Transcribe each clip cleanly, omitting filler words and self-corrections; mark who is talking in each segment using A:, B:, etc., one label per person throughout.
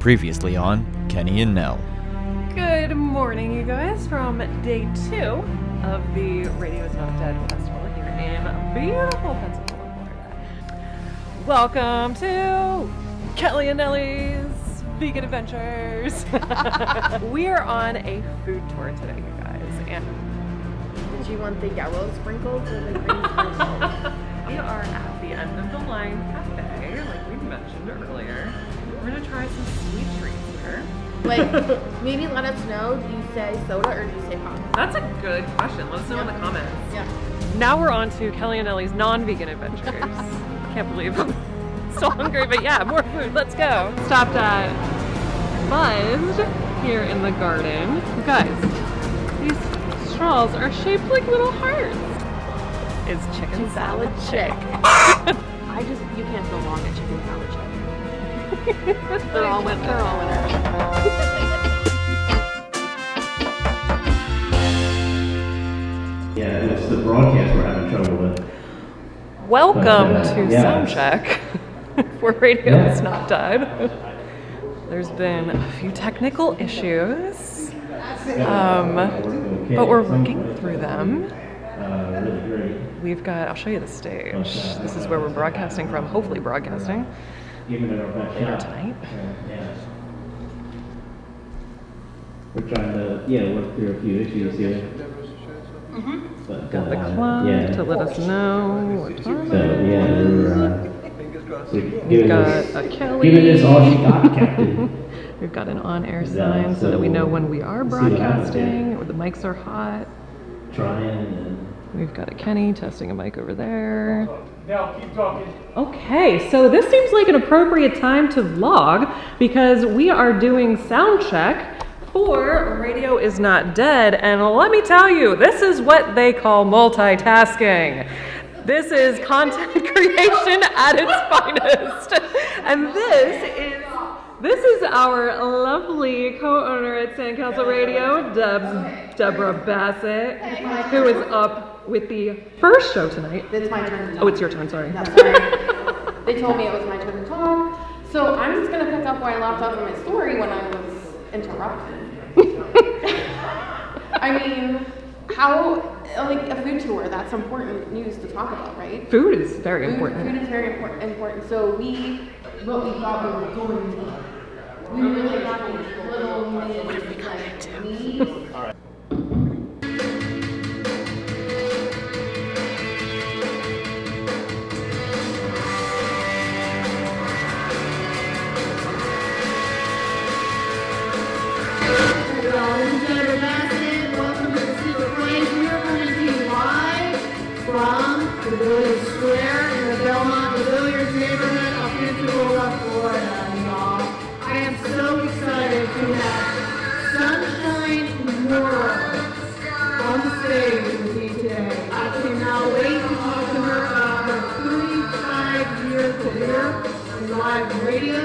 A: Previously on Kenny and Nell.
B: Good morning, you guys, from day 2 of the Radio Is Not Dead Festival here in beautiful Pensacola, Florida. Welcome to Kelly and Nellie's Vegan Adventures. We are on a food tour today, you guys. And
C: did you want the yellow sprinkles or the green sprinkles?
B: we are at the end of the line cafe, like we mentioned earlier. We're gonna try some sweet treats here.
C: Like, maybe let us know, do you say soda or do you say pop?
B: That's a good question. Let us know in the comments.
C: Yeah.
B: Now we're on to Kelly and Nellie's non-vegan adventures. Can't believe I'm still hungry, but yeah, more food. Let's go. Stopped at Buzzed here in the garden. You guys, these straws are shaped like little hearts. It's chicken salad chick.
C: You can't go wrong at chicken salad chick.
B: They're all winners.
D: Yeah, it's the broadcast we're having trouble with.
B: Welcome
D: But,
B: to
D: yeah.
B: Soundcheck, where radio is not dead. There's been a few technical issues, but we're working through them.
D: Really great.
B: We've got, I'll show you the stage. This is where we're broadcasting from, hopefully broadcasting
D: Giving it our best
B: later
D: shot.
B: tonight.
D: Yeah. We're trying to, work through a few issues here. But,
B: Got the clock to let us know what time
D: So, we're
B: We've
D: giving
B: got
D: this,
B: a Kelly.
D: giving this all she got, Captain.
B: We've got an on-air sign so that we know when we are
D: see what happens
B: broadcasting or the mics are hot.
D: Trying and
B: We've got a Kenny testing a mic over there.
E: Now keep talking.
B: Okay, so this seems like an appropriate time to vlog because we are doing sound check for Radio Is Not Dead, and let me tell you, this is what they call multitasking. This is content creation at its finest. And this is our lovely co-owner at SANDCASTLE Radio, Deborah Bassett, who is up with the first show tonight.
C: It's my turn to talk.
B: Oh, it's your turn, sorry.
C: No, sorry. They told me it was my turn to talk. So I'm just going to pick up where I left off in my story when I was interrupted. I mean, like a food tour, that's important news to talk about, right?
B: Food is very important.
C: Food is very important. So what we thought we were going to, we really got these little mini like needs.
D: all right.
F: This is Deborah Bassett. Welcome to the Secret Place. We are coming to you live from the Village Square in the Belmont Villiers neighborhood of Pensacola, Florida, y'all. I am so excited to have Sunshine World on the stage with me today. I cannot wait to talk to her about her 35-year career in live radio,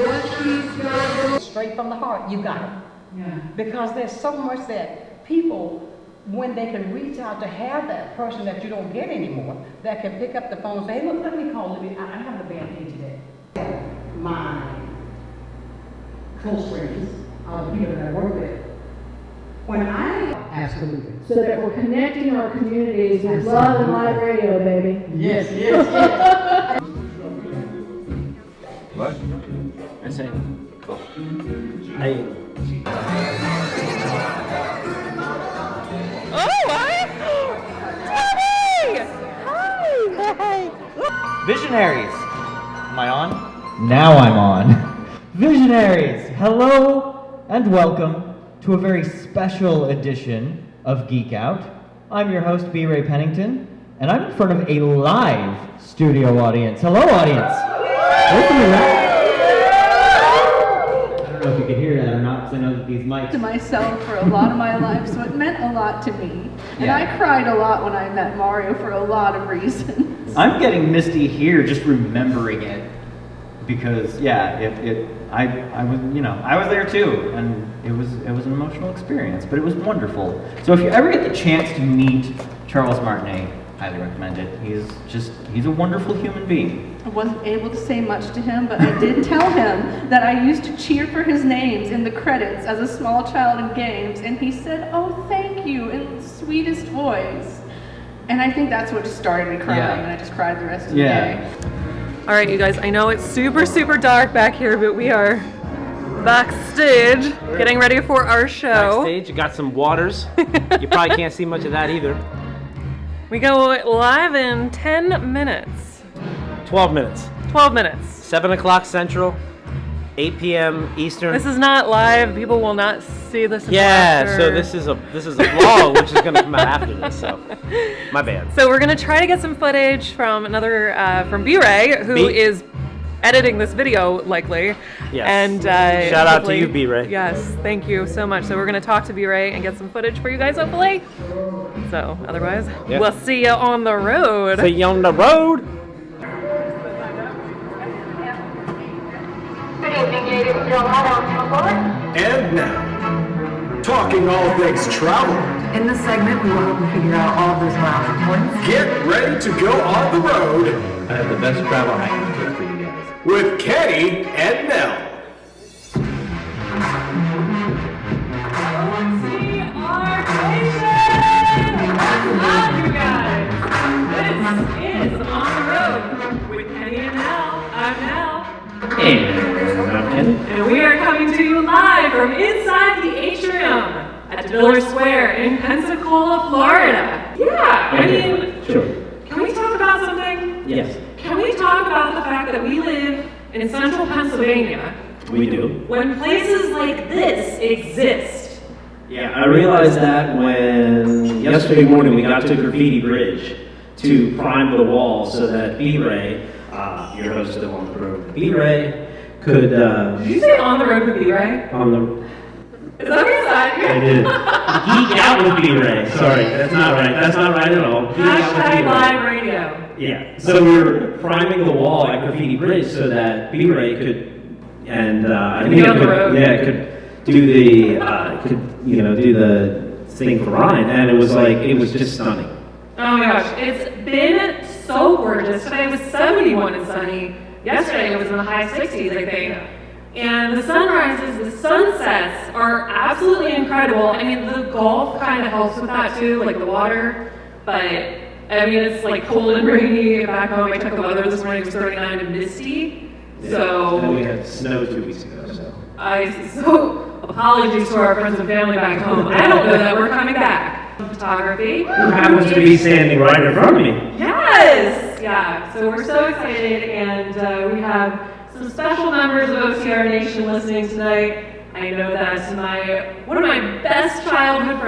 F: what she's got going.
G: Straight from the heart, you got it. Yeah. Because there's so much that people, when they can reach out to have that person that you don't get anymore, that can pick up the phone and say, hey, look, let me call you. I have the band here today. My close friends, the people that I work with, when I absolutely.
F: So that we're connecting our communities with love and live radio, baby.
G: Yes.
D: What?
A: I say,
B: Oh, hi!
A: Visionaries! Am I on? Now I'm on. Visionaries! Hello and welcome to a very special edition of Geek Out. I'm your host, B. Ray Pennington, and I'm in front of a live studio audience. Hello, audience! Listen to that. I don't know if you could hear that or not, because I know that these mics...
H: To myself for a lot of my life, so it meant a lot to me. And
A: Yeah.
H: I cried a lot when I met Mario for a lot of reasons.
A: I'm getting misty here just remembering it because I was there too, and it was an emotional experience, but it was wonderful. So if you ever get the chance to meet Charles Martinet, highly recommend it. He's a wonderful human being.
H: I wasn't able to say much to him, but I did tell him that I used to cheer for his names in the credits as a small child in games, and he said, "Oh, thank you," in the sweetest voice. And I think that's what just started me crying, and I just cried the rest of the day.
B: All right, you guys, I know it's super, super dark back here, but we are backstage getting ready for our show.
D: Backstage, you got some waters. You probably can't see much of that either.
B: We go live in 10 minutes.
D: 12 minutes.
B: 12 minutes.
D: 7 o'clock Central, 8 p.m. Eastern.
B: This is not live. People will not see this until
D: Yeah,
B: after.
D: so this is a vlog, which is going to come out after this, so my bad.
B: So we're going to try to get some footage from from B-Ray, who is editing this video, likely.
D: Yes.
B: And
D: shout out to you, B-Ray.
B: Yes, thank you so much. So we're going to talk to B-Ray and get some footage for you guys, hopefully. So otherwise, we'll see you on the road.
D: See you on the road.
E: And now, talking all things travel.
I: In this segment, we will help you figure out all of those miles and points.
E: Get ready to go on the road
D: I have the best travel hacking tip for you guys.
E: with Kenny and Nell.
B: See our station! What's up, you guys? This is On the Road with Kenny and Nell. I'm Nell. And we are coming to you live from inside the atrium at Village Square in Pensacola, Florida. Yeah, I mean,
D: Sure.
B: can we talk about something?
D: Yes,
B: Can we talk about the fact that we live in central Pennsylvania
D: we do.
B: when places like this exist?
D: Yeah, I realized that when yesterday morning we got to Graffiti Bridge to prime the wall so that B-Ray, your host still on the road, B-Ray could,
B: Did you say on the road with B-Ray?
D: on the,
B: Is that what you said?
D: I did. Geek out with B-Ray. Sorry, that's not right. That's not right at all. Geek out with
B: Hashtag
D: B-Ray.
B: live radio.
D: Yeah, so we were priming the wall at Graffiti Bridge so that B-Ray could, and I think
B: Be
D: it
B: on the
D: could,
B: road.
D: could do do the thing for Ryan, and it was just stunning.
B: Oh my gosh, it's been so gorgeous. Today was 71 and sunny. Yesterday it was in the high 60s, I think. And the sunrises, the sunsets are absolutely incredible. I mean, the golf kind of helps with that too, like the water. But I mean, it's like cold and rainy back home. I took the weather this morning, it was 39 and misty. So
D: And then we had snow 2 weeks ago, so.
B: So apologies to our friends and family back home. I don't know that we're coming back. Photography.
D: Who happens to be standing right in front of me?
B: Yes! Yeah, so we're so excited, and we have some special members of OTR Nation listening tonight. I know that one of my best childhood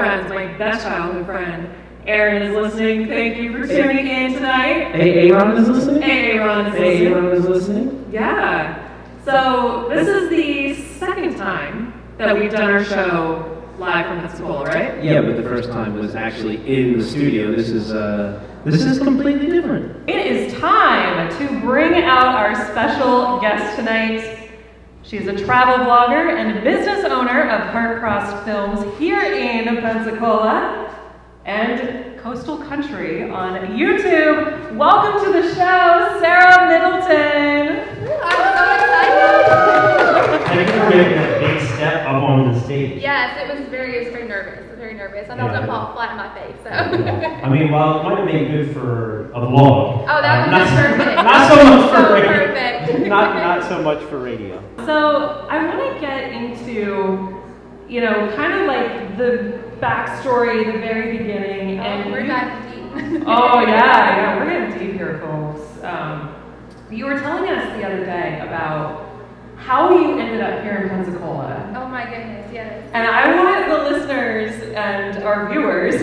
B: friend, Aaron, is listening. Thank you for tuning in tonight.
D: Aaron is listening?
B: Aaron is listening.
D: Aaron is listening?
B: Yeah. So this is the second time that we've done our show live from Pensacola, right?
D: Yeah, but the first time was actually in the studio. This is completely different.
B: It is time to bring out our special guest tonight. She's a travel vlogger and business owner of Heart Crossed Films here in Pensacola and Coastal Country on YouTube. Welcome to the show, Sara Middleton.
C: I'm so excited.
D: Thank you for making that big step up on the stage.
C: Yes, it was very nervous. I was very nervous. I thought it was gonna fall flat in my face. So.
J: I mean, while it might have been good for a vlog.
C: Oh, that was perfect.
J: Not so much for
C: So
J: radio.
C: perfect.
J: Not so much for radio.
B: So I want to get into, kind of like the backstory, the very beginning. And
C: We're diving deep.
B: Oh yeah, we're getting deep here, folks. You were telling us the other day about how you ended up here in Pensacola.
C: Oh my goodness, yes.
B: And I want the listeners and our viewers,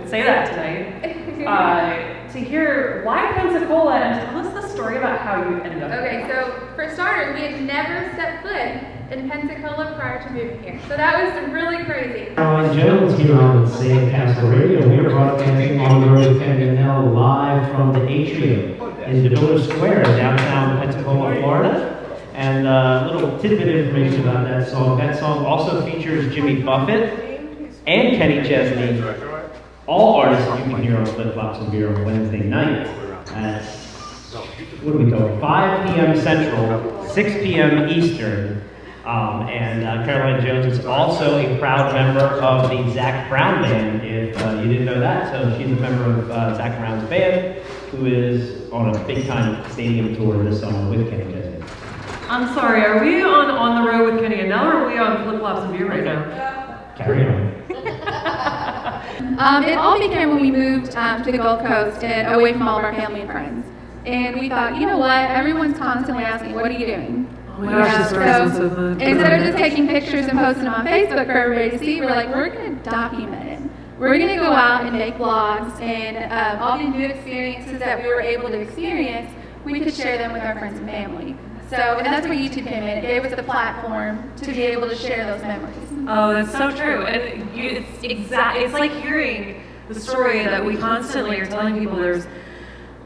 B: say that tonight, to hear why Pensacola and tell us the story about how you ended up
C: Okay,
B: here.
C: so for starters, we had never set foot in Pensacola prior to moving here. So that was really crazy.
J: Caroline Jones here on SANDCASTLE Radio. We are broadcasting on the road with Kenny and Nell live from the atrium in the Village Square in downtown Pensacola, Florida. And a little tidbit of information about that song. That song also features Jimmy Buffett and Kenny Chesney. All artists you can hear on Flip Flops and Beer on Wednesday night at what do we go, 5 p.m. Central, 6 p.m. Eastern. Caroline Jones is also a proud member of the Zach Brown Band, if you didn't know that. So she's a member of Zach Brown's band, who is on a big-time stadium tour this summer with Kenny and Nell.
B: I'm sorry, are we on the road with Kenny and Nell, or are we on flip-flops and beer right now?
J: Carry on.
K: It all began when we moved to the Gulf Coast and away from all of our family and friends. And we thought, you know what, everyone's constantly asking, what are you doing?
B: Oh my gosh, this story is so fun.
K: Instead of just taking pictures and posting them on Facebook for everybody to see, we're like, we're going to document it. We're going to go out and make vlogs, and all the new experiences that we were able to experience, we could share them with our friends and family. So, and that's where YouTube came in. It gave us the platform to be able to share those memories.
B: Oh, that's so true. And it's like hearing the story that we constantly are telling people. There's,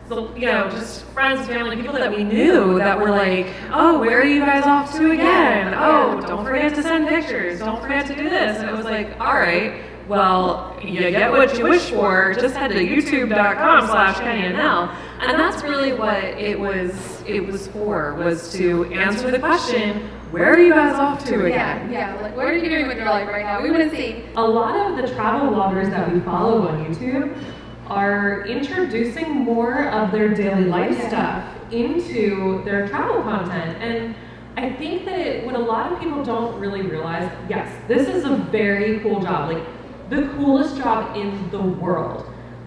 B: just friends, family, people that we knew that were like, oh, where are you guys off to again? Oh, don't forget to send pictures. Don't forget to do this. And it was like, all right, well, you get what you wish for. Just head to youtube.com/Kenny and Nell. And that's really what it was for, was to answer the question, where are you guys off to again?
K: Yeah, like what are you doing with your life right now? We want to see.
B: A lot of the travel vloggers that we follow on YouTube are introducing more of their daily life stuff into their travel content. And I think that what a lot of people don't really realize, yes, this is a very cool job, like the coolest job in the world.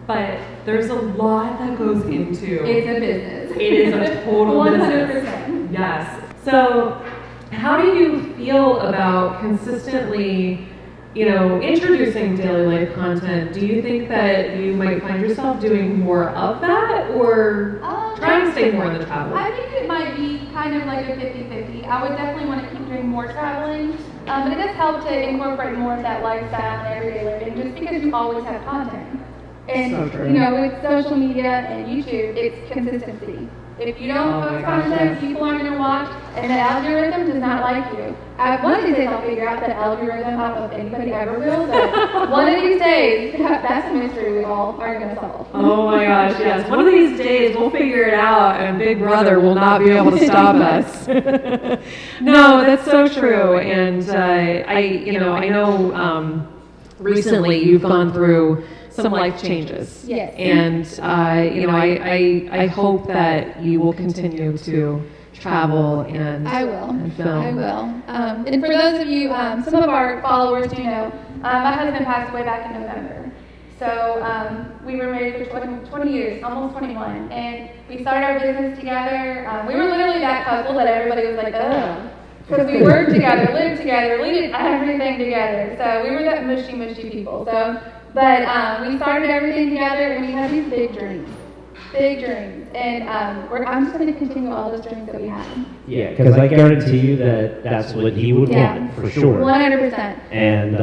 B: But there's a lot that goes into
K: It's a business.
B: It is a total
K: 100%.
B: business. Yes. So how do you feel about consistently, introducing daily life content? Do you think that you might find yourself doing more of that, or trying to stay more in the travel?
K: I think it might be kind of like a 50-50. I would definitely want to keep doing more traveling, but it does help to incorporate more of that lifestyle and everyday living, just because you always have content. And, with social media and YouTube, it's consistency. If you don't post content, people aren't going to watch, and the algorithm does not like you. One of these days I'll figure out that algorithm. I don't know if anybody ever will, but one of these days, that's a mystery we all are going to solve.
B: Oh my gosh, yes. One of these days we'll figure it out, and Big Brother will not be able to stop us. No, that's so true. And I know recently you've gone through some life changes.
K: Yes.
B: And I hope that you will continue to travel and
K: I will.
B: And film.
K: I will. And for those of you, some of our followers do know, my husband passed away back in November. So we were married for 20 years, almost 21, and we started our business together. We were literally that couple that everybody was like, ugh. Because we worked together, lived together, we did everything together. So we were that mushy people. But we started everything together, and we had these big dreams. And I'm just going to continue all those dreams that we had.
J: Yeah, because I guarantee you that's what he would want, for sure.
K: 100%.
J: And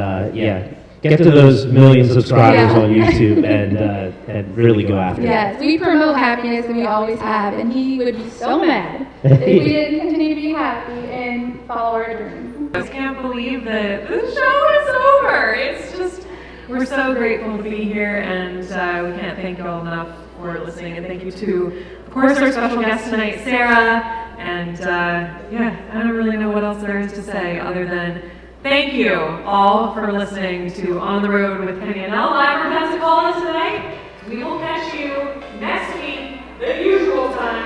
J: get to those million subscribers on YouTube and really go after it.
K: Yes, we promote happiness, and we always have, and he would be so mad if we didn't continue to be happy and follow our dreams.
B: I just can't believe that the show is over. It's just, we're so grateful to be here, and we can't thank you all enough for listening. And thank you to, of course, our special guest tonight, Sara. And I don't really know what else there is to say other than thank you all for listening to On the Road with Kenny and Nell, live from Pensacola tonight. We will catch you next week, the usual time.